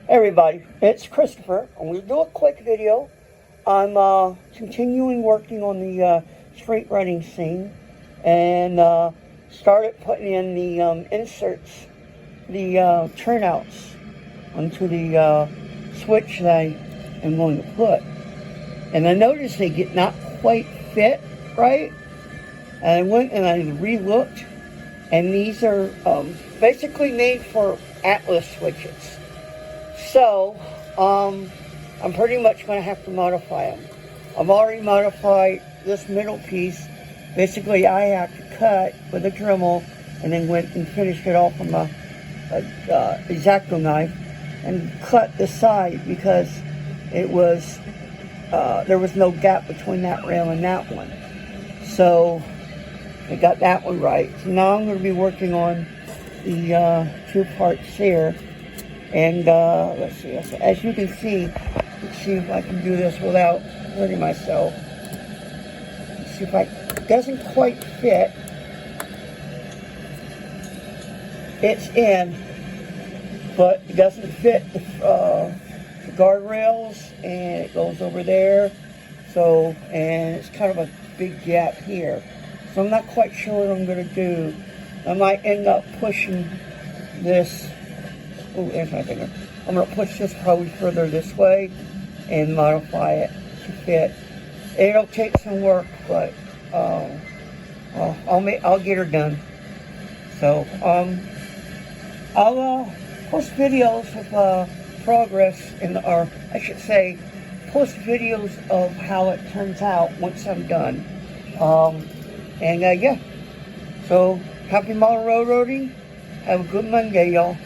Hey everybody, it's Christopher. I'm going to do a quick video. I'm continuing working on the street running scene and started putting in the inserts, the turnouts onto the switch that I am going to put. And I noticed they get not quite fit right. And I went and I re-looked, and these are basically made for Atlas switches. So, I'm pretty much going to have to modify them. I've already modified this middle piece. Basically, I have to cut with a Dremel and then went and finished it off with my X-Acto knife and cut the side because it was, there was no gap between that rail and that one. So, I got that one right. So now I'm going to be working on the two parts here. And let's see, as you can see, let's see if I can do this without hurting myself. Let's see if it doesn't quite fit. It's in, but it doesn't fit the guardrails, and it goes over there. So, and it's kind of a big gap here. So I'm not quite sure what I'm going to do. I might end up pushing this. Oh, there's my finger. I'm going to push this probably further this way and modify it to fit. It'll take some work, but I'll get her done. So I'll post videos of progress or I should say, post videos of how it turns out once I'm done. Yeah. So happy model railroading. Have a good Monday, y'all.